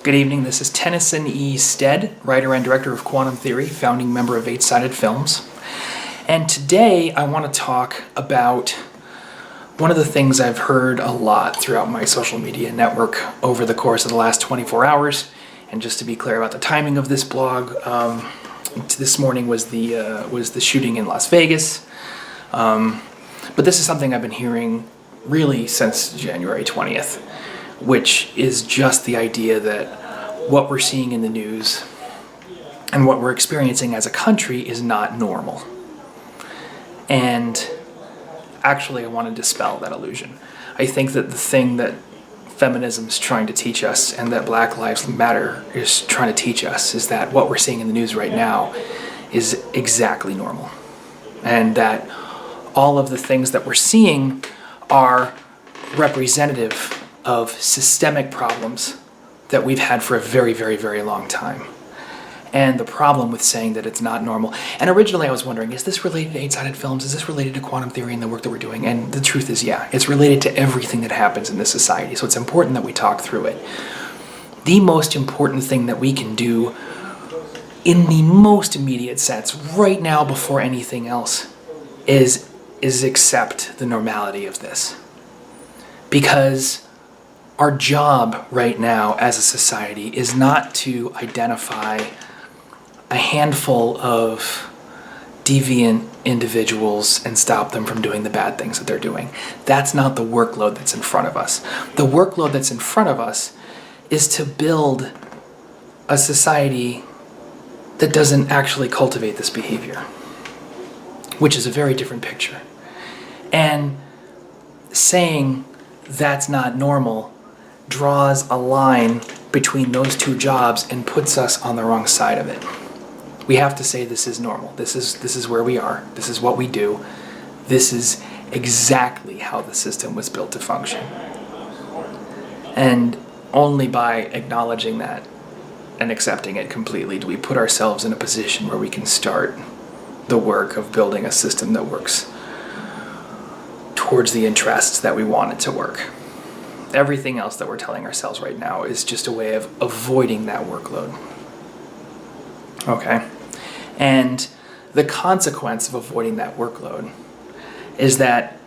Good evening, this is Tennyson E Stead, writer and director of Quantum Theory, founding member of Eight-Sided Films. And today I want to talk about one of the things I've heard a lot throughout my social media network over the course of the last 24 hours. And just to be clear about the timing of this blog, this morning was the shooting in Las Vegas. But this is something I've been hearing really since January 20th, which is just the idea that what we're seeing in the news and what we're experiencing as a country is not normal. And actually, I want to dispel that illusion. I think that the thing that feminism is trying to teach us and that Black Lives Matter is trying to teach us is that what we're seeing in the news right now is exactly normal. And that all of the things that we're seeing are representative of systemic problems that we've had for a very, very, very long time. And the problem with saying that it's not normal. And originally I was wondering, is this related to Eight-Sided Films? Is this related to quantum theory and the work that we're doing? And the truth is, yeah, it's related to everything that happens in this society. So it's important that we talk through it. The most important thing that we can do in the most immediate sense right now before anything else is accept the normality of this. Because our job right now as a society is not to identify a handful of deviant individuals and stop them from doing the bad things that they're doing. That's not the workload that's in front of us. The workload that's in front of us is to build a society that doesn't actually cultivate this behavior, which is a very different picture. And saying that's not normal draws a line between those two jobs and puts us on the wrong side of it. We have to say this is normal. This is where we are. This is what we do. This is exactly how the system was built to function. And only by acknowledging that and accepting it completely do we put ourselves in a position where we can start the work of building a system that works towards the interests that we want it to work. Everything else that we're telling ourselves right now is just a way of avoiding that workload. Okay? And the consequence of avoiding that workload is that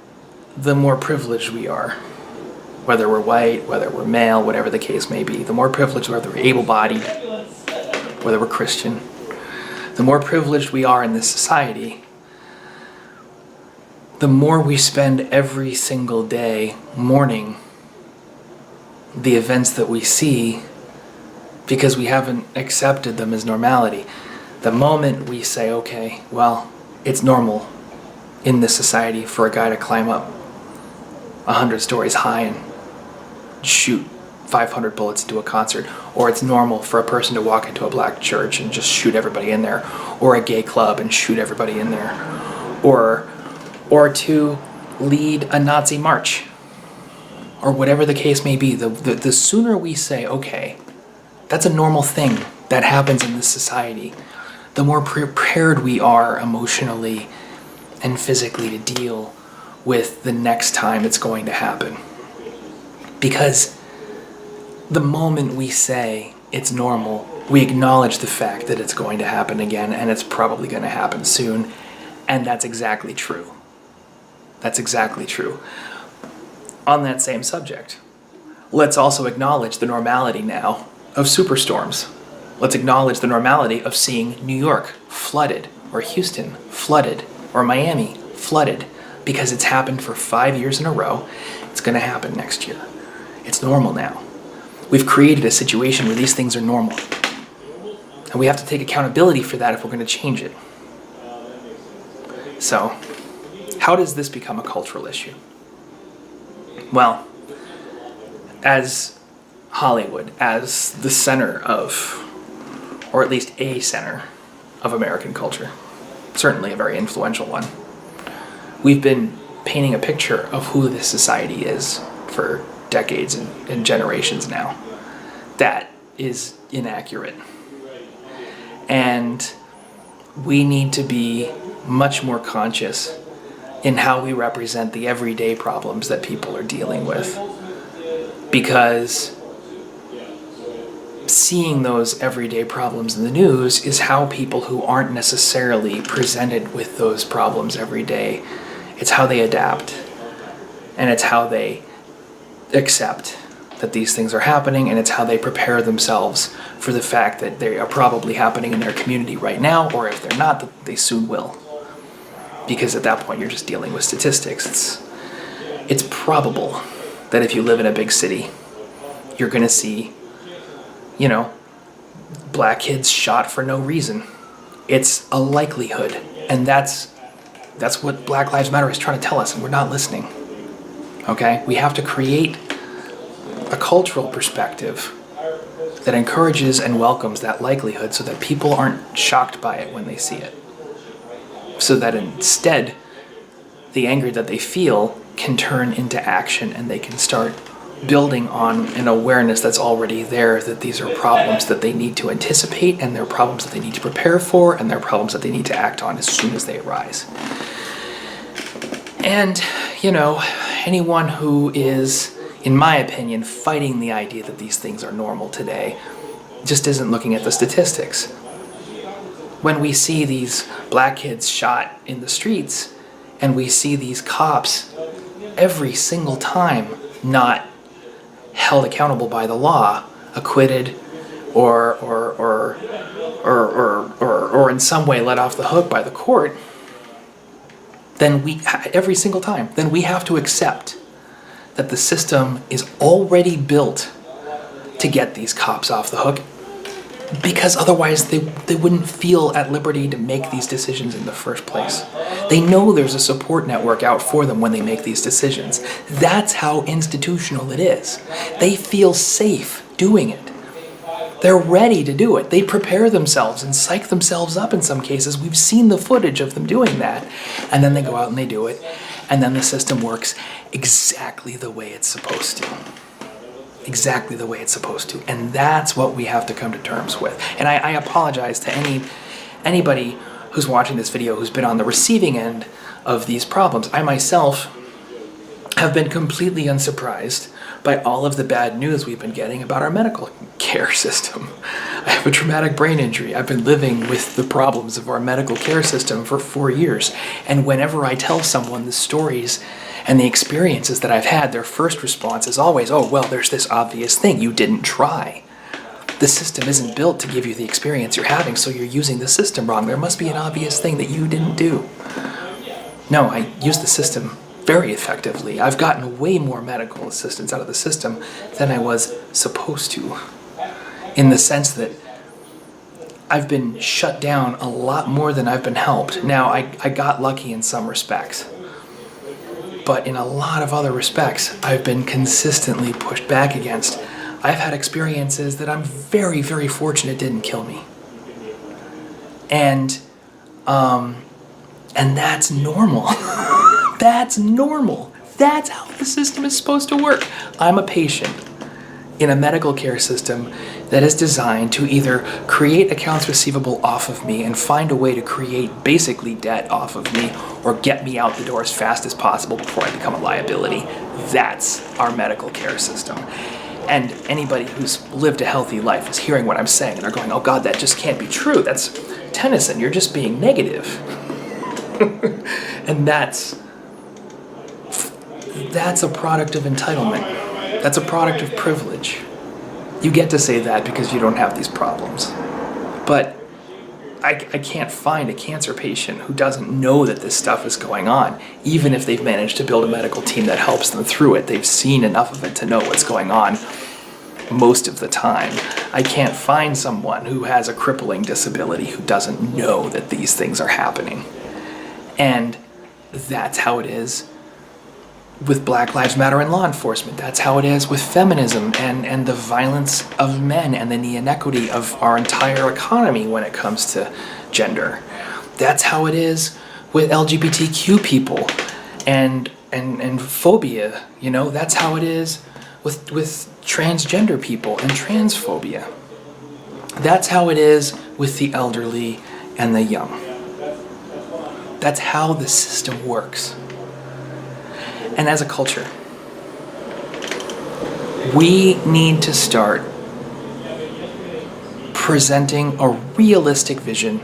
the more privileged we are, whether we're white, whether we're male, whatever the case may be, the more privileged, whether we're able-bodied, whether we're Christian, the more privileged we are in this society, the more we spend every single day mourning the events that we see because we haven't accepted them as normality. The moment we say, okay, well, it's normal in this society for a guy to climb up 100 stories high and shoot 500 bullets into a concert, or it's normal for a person to walk into a black church and just shoot everybody in there, or a gay club and shoot everybody in there, or to lead a Nazi march, or whatever the case may be, the sooner we say, okay, that's a normal thing that happens in this society, the more prepared we are emotionally and physically to deal with the next time it's going to happen. Because the moment we say it's normal, we acknowledge the fact that it's going to happen again, and it's probably going to happen soon, and that's exactly true. That's exactly true. On that same subject, let's also acknowledge the normality now of superstorms. Let's acknowledge the normality of seeing New York flooded, or Houston flooded, or Miami flooded, because it's happened for 5 years in a row. It's going to happen next year. It's normal now. We've created a situation where these things are normal. And we have to take accountability for that if we're going to change it. So, how does this become a cultural issue? Well, as Hollywood, as the center of, or at least a center of American culture, certainly a very influential one, we've been painting a picture of who this society is for decades and generations now. That is inaccurate. And we need to be much more conscious in how we represent the everyday problems that people are dealing with. Because seeing those everyday problems in the news is how people who aren't necessarily presented with those problems every day, it's how they adapt, and it's how they accept that these things are happening, and it's how they prepare themselves for the fact that they are probably happening in their community right now, or if they're not, that they soon will. Because at that point you're just dealing with statistics. It's probable that if you live in a big city, you're going to see, black kids shot for no reason. It's a likelihood, and that's what Black Lives Matter is trying to tell us, and we're not listening. Okay? We have to create a cultural perspective that encourages and welcomes that likelihood so that people aren't shocked by it when they see it. So that instead, the anger that they feel can turn into action, and they can start building on an awareness that's already there, that these are problems that they need to anticipate, and they're problems that they need to prepare for, and they're problems that they need to act on as soon as they arise. And, anyone who is, in my opinion, fighting the idea that these things are normal today just isn't looking at the statistics. When we see these black kids shot in the streets, and we see these cops every single time not held accountable by the law, acquitted, or in some way let off the hook by the court, then every single time, then we have to accept that the system is already built to get these cops off the hook, because otherwise they wouldn't feel at liberty to make these decisions in the first place. They know there's a support network out for them when they make these decisions. That's how institutional it is. They feel safe doing it. They're ready to do it. They prepare themselves and psych themselves up in some cases. We've seen the footage of them doing that. And then they go out and they do it. And then the system works exactly the way it's supposed to. Exactly the way it's supposed to. And that's what we have to come to terms with. And I apologize to anybody who's watching this video who's been on the receiving end of these problems. I myself have been completely unsurprised by all of the bad news we've been getting about our medical care system. I have a traumatic brain injury. I've been living with the problems of our medical care system for 4 years. And whenever I tell someone the stories and the experiences that I've had, their first response is always, oh, well, there's this obvious thing. You didn't try. The system isn't built to give you the experience you're having, so you're using the system wrong. There must be an obvious thing that you didn't do. No, I use the system very effectively. I've gotten way more medical assistance out of the system than I was supposed to, in the sense that I've been shut down a lot more than I've been helped. Now, I got lucky in some respects, but in a lot of other respects, I've been consistently pushed back against. I've had experiences that I'm very, very fortunate didn't kill me. And that's normal. That's normal. That's how the system is supposed to work. I'm a patient in a medical care system that is designed to either create accounts receivable off of me and find a way to create basically debt off of me, or get me out the door as fast as possible before I become a liability. That's our medical care system. And anybody who's lived a healthy life is hearing what I'm saying, and they're going, oh God, that just can't be true. That's Tennyson, you're just being negative. And that's a product of entitlement. That's a product of privilege. You get to say that because you don't have these problems. But I can't find a cancer patient who doesn't know that this stuff is going on, even if they've managed to build a medical team that helps them through it. They've seen enough of it to know what's going on most of the time. I can't find someone who has a crippling disability who doesn't know that these things are happening. And that's how it is with Black Lives Matter and law enforcement. That's how it is with feminism and the violence of men and the inequity of our entire economy when it comes to gender. That's how it is with LGBTQ people and phobia. That's how it is with transgender people and transphobia. That's how it is with the elderly and the young. That's how the system works. And as a culture, we need to start presenting a realistic vision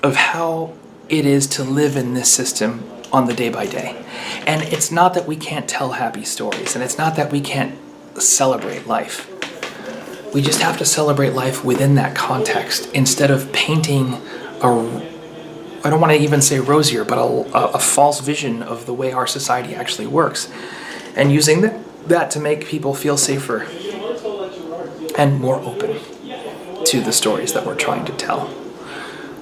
of how it is to live in this system on the day by day. And it's not that we can't tell happy stories, and it's not that we can't celebrate life. We just have to celebrate life within that context instead of painting I don't want to even say rosier, but a false vision of the way our society actually works, and using that to make people feel safer and more open to the stories that we're trying to tell.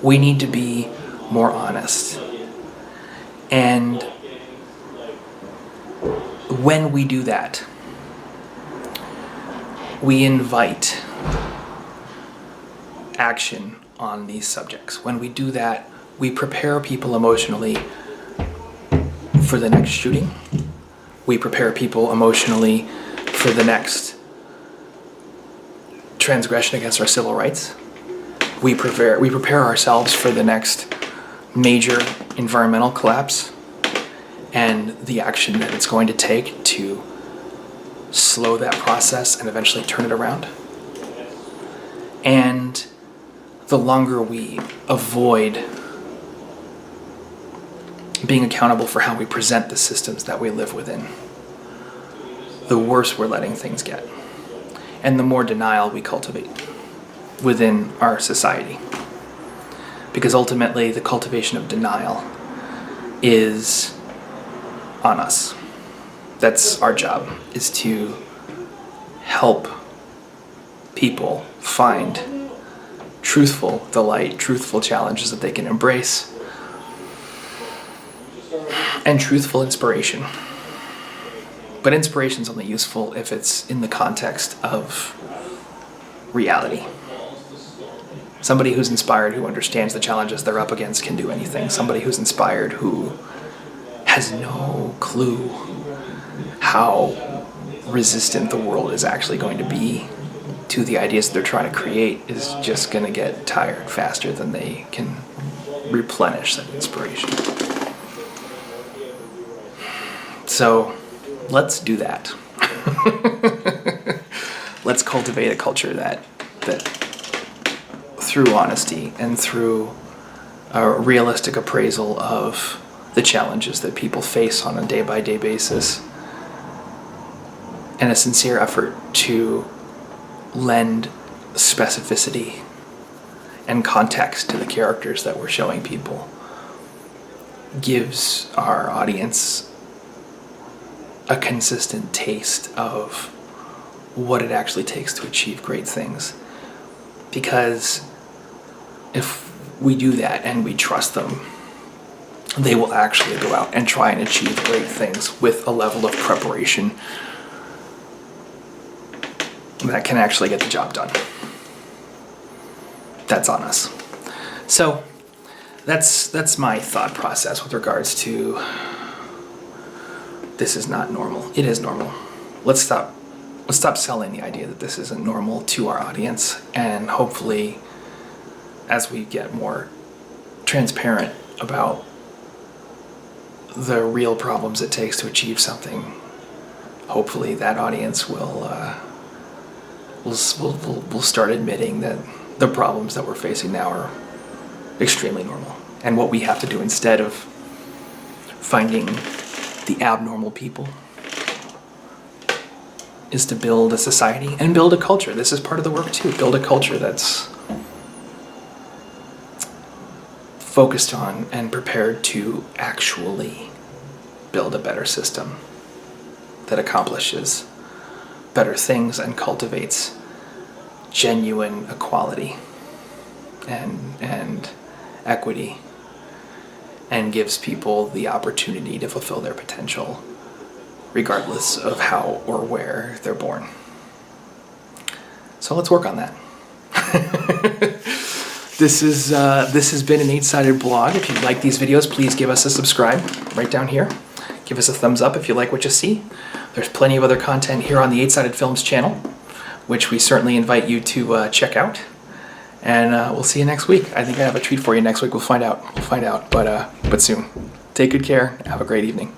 We need to be more honest. And when we do that, we invite action on these subjects. When we do that, we prepare people emotionally for the next shooting. We prepare people emotionally for the next transgression against our civil rights. We prepare ourselves for the next major environmental collapse and the action that it's going to take to slow that process and eventually turn it around. And the longer we avoid being accountable for how we present the systems that we live within, the worse we're letting things get, and the more denial we cultivate within our society. Because ultimately, the cultivation of denial is on us. That's our job, is to help people find truthful delight, truthful challenges that they can embrace, and truthful inspiration. But inspiration is only useful if it's in the context of reality. Somebody who's inspired, who understands the challenges they're up against, can do anything. Somebody who's inspired, who has no clue how resistant the world is actually going to be to the ideas they're trying to create, is just going to get tired faster than they can replenish that inspiration. So let's do that. Let's cultivate a culture that through honesty and through a realistic appraisal of the challenges that people face on a day-by-day basis, and a sincere effort to lend specificity and context to the characters that we're showing people, gives our audience a consistent taste of what it actually takes to achieve great things. Because if we do that and we trust them, they will actually go out and try and achieve great things with a level of preparation that can actually get the job done. That's on us. So that's my thought process with regards to this is not normal. It is normal. Let's stop selling the idea that this isn't normal to our audience, and hopefully as we get more transparent about the real problems it takes to achieve something, hopefully that audience will start admitting that the problems that we're facing now are extremely normal, and what we have to do instead of finding the abnormal people is to build a society and build a culture. This is part of the work too. Build a culture that's focused on and prepared to actually build a better system that accomplishes better things and cultivates genuine equality and equity, and gives people the opportunity to fulfill their potential regardless of how or where they're born. So let's work on that. This has been an 8-sided blog. If you like these videos, please give us a subscribe right down here. Give us a thumbs up if you like what you see. There's plenty of other content here on the 8-Sided Films channel, which we certainly invite you to check out. And we'll see you next week. I think I have a treat for you next week. We'll find out. But soon. Take good care. Have a great evening.